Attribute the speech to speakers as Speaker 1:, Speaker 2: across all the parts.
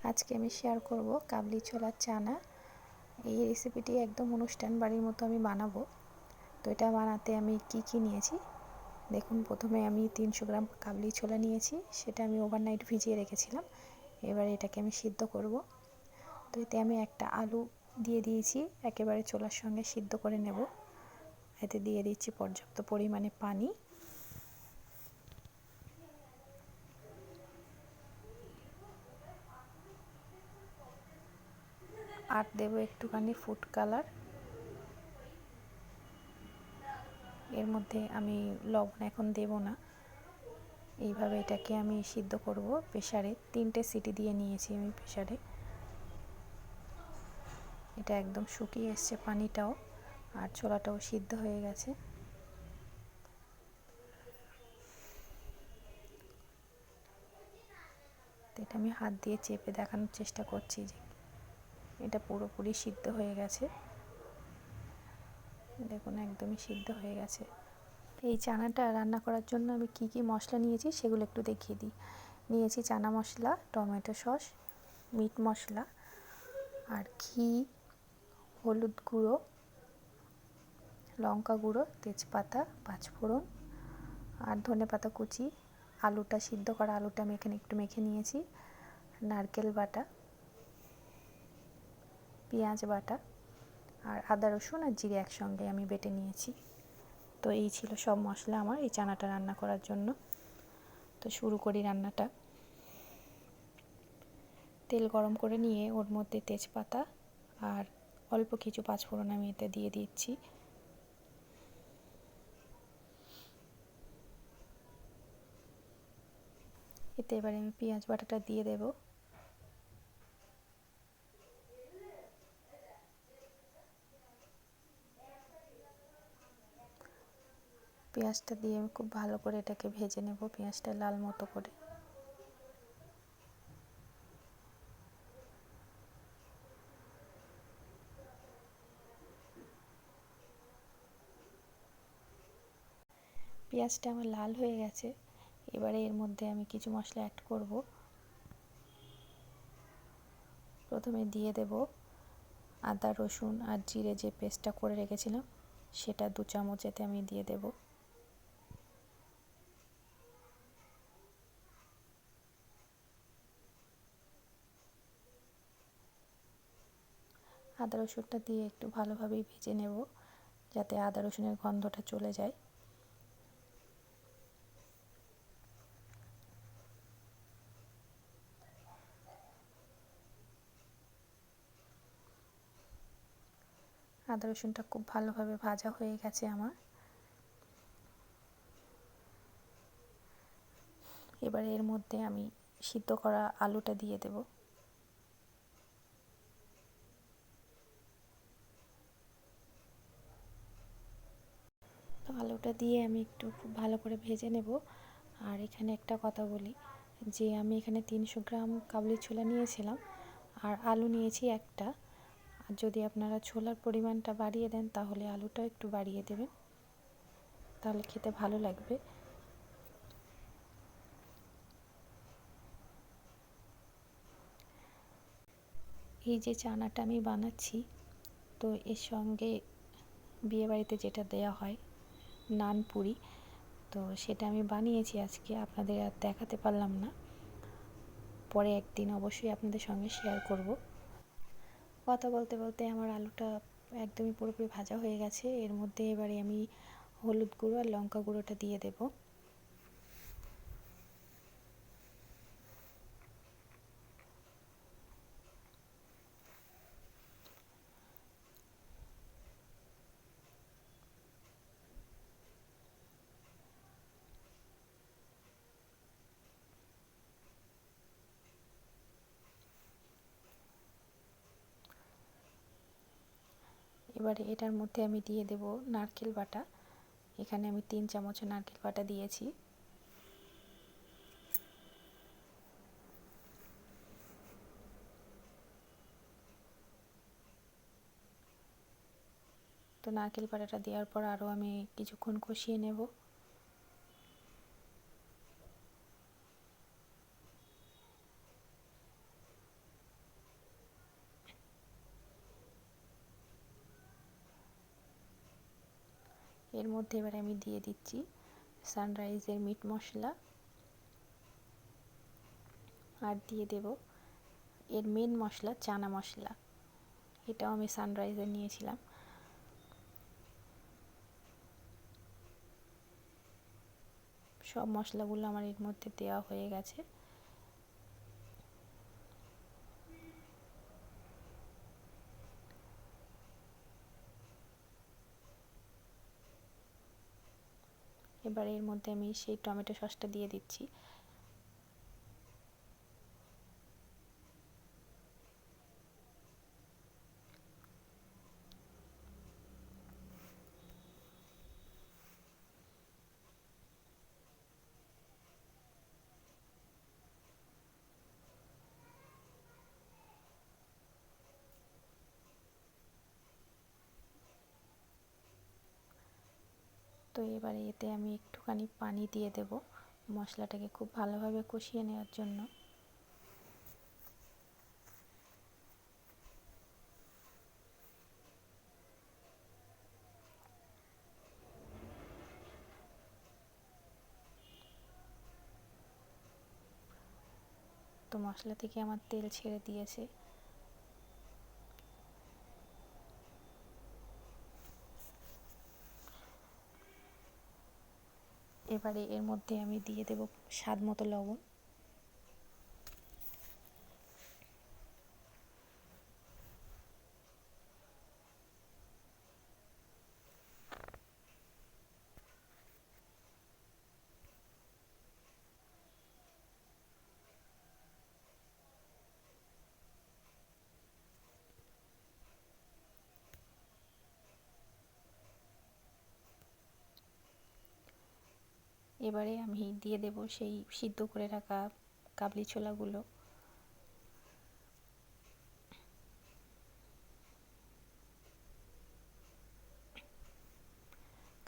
Speaker 1: আজকে আমি শেয়ার করব কাবলি ছোলার চানা। এই রেসিপিটি একদম অনুষ্ঠান বাড়ির মতো আমি বানাবো। তো এটা বানাতে আমি কি নিয়েছি দেখুন। প্রথমে আমি 300 গ্রাম কাবলি ছোলা নিয়েছি, সেটা আমি ওভারনাইট ভিজিয়ে রেখেছিলাম। এবার এটাকে আমি সিদ্ধ করব। তো এতে আমি একটা আলু দিয়ে দিয়েছি, একেবারে ছোলার সঙ্গে সিদ্ধ করে নেব। এতে দিয়ে দিচ্ছি পর্যাপ্ত পরিমাণে পানি। আর দেবো একটুখানি ফুড কালার। এর মধ্যে আমি লবণ এখন দেব না। এইভাবে এটাকে আমি সিদ্ধ করব প্রেসারে। 3টে সিটি দিয়ে নিয়েছি আমি প্রেসারে। এটা একদম শুকিয়ে এসছে পানিটাও, আর ছোলাটাও সিদ্ধ হয়ে গেছে। এটা আমি হাত দিয়ে চেপে দেখানোর চেষ্টা করছি যে এটা পুরোপুরি সিদ্ধ হয়ে গেছে। দেখুন একদমই সিদ্ধ হয়ে গেছে। এই চানাটা রান্না করার জন্য আমি কি মশলা নিয়েছি সেগুলো একটু দেখিয়ে দিই। নিয়েছি chana masala, tomato sauce, meet মশলা, আর ঘি, হলুদ গুঁড়ো, লঙ্কা গুঁড়ো, তেজপাতা, পাঁচফোড়ন, আর ধনেপাতা কুচি। আলুটা সিদ্ধ করা আলুটা আমি এখানে একটু মেখে নিয়েছি। নারকেল বাটা, পেঁয়াজ বাটা, আর আদা রসুন আর জিরে একসঙ্গে আমি বেটে নিয়েছি। তো এই ছিল সব মশলা আমার এই চানাটা রান্না করার জন্য। তো শুরু করি রান্নাটা। তেল গরম করে নিয়ে ওর মধ্যে তেজপাতা আর অল্প কিছু পাঁচফোড়ন আমি এতে দিয়ে দিচ্ছি। এতে এবারে আমি পেঁয়াজ বাটাটা দিয়ে দেব। পেঁয়াজটা দিয়ে আমি খুব ভালো করে এটাকে ভেজে নেব, পেঁয়াজটা লাল মতো করে। পেঁয়াজটা আমার লাল হয়ে গেছে। এবারে এর মধ্যে আমি কিছু মশলা অ্যাড করব। প্রথমে দিয়ে দেব আদা রসুন আর জিরে যে পেস্টটা করে রেখেছিলাম, সেটা 2 চামচ এতে আমি দিয়ে দেব। আদা রসুনটা দিয়ে একটু ভালোভাবেই ভেজে নেব, যাতে আদা রসুনের গন্ধটা চলে যায়। আদা রসুনটা খুব ভালোভাবে ভাজা হয়ে গেছে আমার। এবারে এর মধ্যে আমি সিদ্ধ করা আলুটা দিয়ে দেব। তো আলুটা দিয়ে আমি একটু খুব ভালো করে ভেজে নেব। আর এখানে একটা কথা বলি, যে আমি এখানে 300 গ্রাম কাবলি ছোলা নিয়েছিলাম, আর আলু নিয়েছি একটা। আর যদি আপনারা ছোলার পরিমাণটা বাড়িয়ে দেন তাহলে আলুটাও একটু বাড়িয়ে দেবেন, তাহলে খেতে ভালো লাগবে। এই যে চানাটা আমি বানাচ্ছি, তো এর সঙ্গে বিয়েবাড়িতে যেটা দেয়া হয় নান পুরি, তো সেটা আমি বানিয়েছি আজকে, আপনাদের আর দেখাতে পারলাম না। পরে একদিন অবশ্যই আপনাদের সঙ্গে শেয়ার করব। কথা বলতে বলতে আমার আলুটা একদমই পুরোপুরি ভাজা হয়ে গেছে। এর মধ্যে এবারে আমি হলুদ গুঁড়ো আর লঙ্কা গুঁড়োটা দিয়ে দেব। এবারে এটার মধ্যে আমি দিয়ে দেব নারকেল বাটা। এখানে আমি 3 চামচ নারকেল বাটা দিয়েছি। তো নারকেল বাটাটা দেওয়ার পর আরও আমি কিছুক্ষণ কষিয়ে নেব। এর মধ্যে এবার আমি দিয়ে দিচ্ছি সানরাইজের মিট মশলা, আর দিয়ে দেব এর মেন মশলা চানা মশলা, এটাও আমি সানরাইজের নিয়েছিলাম। সব মশলাগুলো আমার এর মধ্যে দেওয়া হয়ে গেছে। এবার এর মধ্যে আমি সেই টমেটো সসটা দিয়ে দিচ্ছি। তো এবারে এতে আমি একটুখানি পানি দিয়ে দেব মশলাটাকে খুব ভালোভাবে কষিয়ে নেওয়ার জন্য। তো মশলা থেকে আমার তেল ছেড়ে দিয়েছে। এবারে এর মধ্যে আমি দিয়ে দেব স্বাদ মতো লবণ। এবারে আমি দিয়ে দেব সেই সিদ্ধ করে রাখা কাবলি ছোলাগুলো।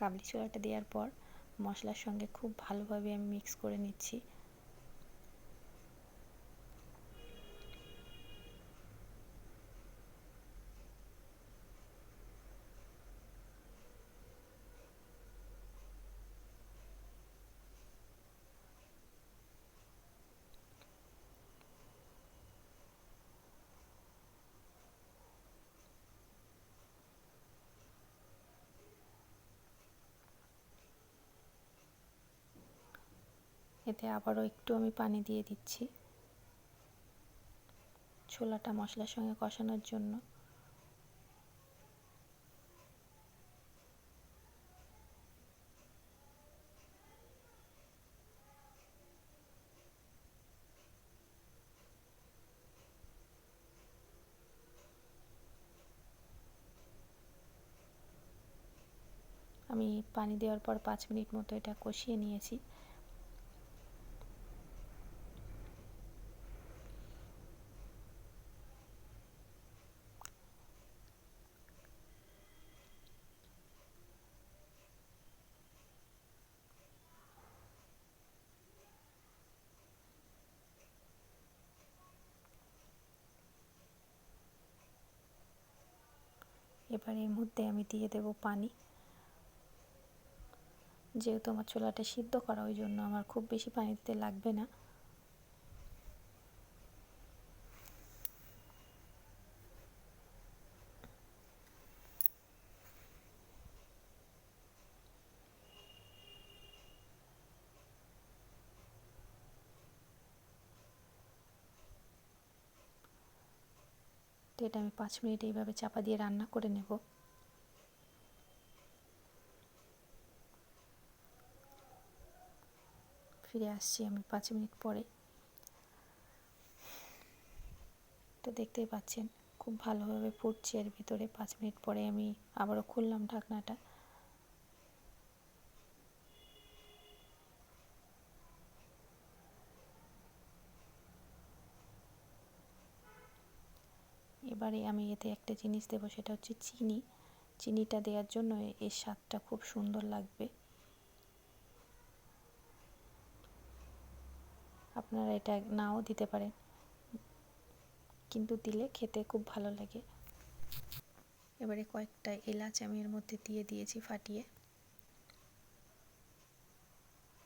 Speaker 1: কাবলি ছোলাটা দেওয়ার পর মশলার সঙ্গে খুব ভালোভাবে আমি মিক্স করে নিচ্ছি। এতে আবারও একটু আমি পানি দিয়ে দিচ্ছি ছোলাটা মশলার সঙ্গে কষানোর জন্য। আমি পানি দেওয়ার পর 5 মিনিট মতো এটা কষিয়ে নিয়েছি। এবার এর মধ্যে আমি দিয়ে দেব পানি। যেহেতু আমার ছোলাটা সিদ্ধ করা, ওই জন্য আমার খুব বেশি পানি দিতে লাগবে না। তো এটা আমি 5 মিনিট এইভাবে চাপা দিয়ে রান্না করে নেব। ফিরে আসছি আমি 5 মিনিট পরে। তো দেখতেই পাচ্ছেন খুব ভালোভাবে ফুটছে এর ভিতরে। 5 মিনিট পরে আমি আবারও খুললাম ঢাকনাটা। এবারে আমি এতে একটা জিনিস দেবো, সেটা হচ্ছে চিনি। চিনিটা দেওয়ার জন্য এর স্বাদটা খুব সুন্দর লাগবে। আপনারা এটা নাও দিতে পারেন, কিন্তু দিলে খেতে খুব ভালো লাগে। এবারে কয়েকটা এলাচ আমি এর মধ্যে দিয়ে দিয়েছি ফাটিয়ে।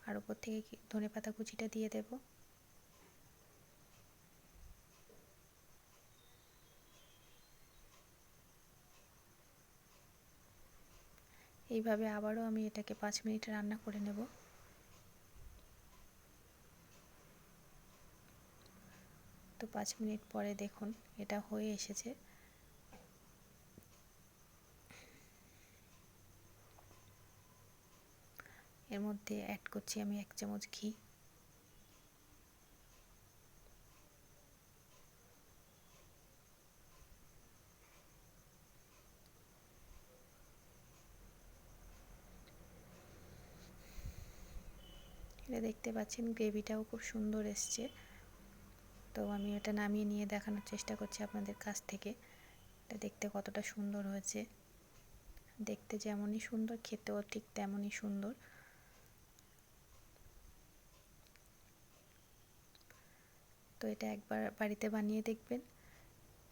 Speaker 1: আর উপর থেকে ধনেপাতা কুচিটা দিয়ে দেব। এইভাবে আবারও আমি এটাকে 5 মিনিট রান্না করে নেব। তো 5 মিনিট পরে দেখুন এটা হয়ে এসেছে। এর মধ্যে অ্যাড করছি আমি 1 চামচ ঘি। এটা দেখতে পাচ্ছেন গ্রেভিটাও খুব সুন্দর এসছে। তো আমি এটা নামিয়ে নিয়ে দেখানোর চেষ্টা করছি আপনাদের কাছ থেকে এটা দেখতে কতটা সুন্দর হয়েছে। দেখতে যেমনই সুন্দর, খেতেও ঠিক তেমনই সুন্দর। তো এটা একবার বাড়িতে বানিয়ে দেখবেন,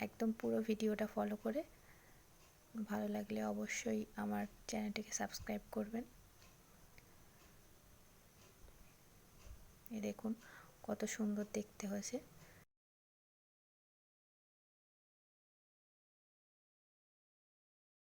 Speaker 1: একদম পুরো ভিডিওটা ফলো করে। ভালো লাগলে অবশ্যই আমার চ্যানেলটিকে সাবস্ক্রাইব করবেন। এই দেখুন কত সুন্দর দেখতে হয়েছে।